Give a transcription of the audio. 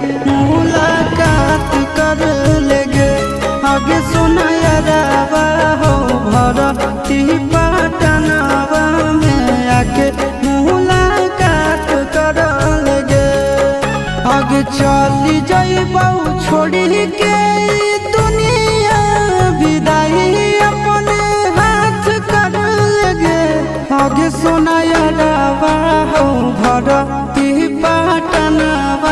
मुलाकात कर लेगे। आगे सुनायरवा हो भरती पटनवा में आके मुलाकात कर लेगे। आगे चली जाइबौ छोड़ी के दुनिया विदाई अपने हाथ कर लेगे। आगे सुनायरवा हो भरती पटनवा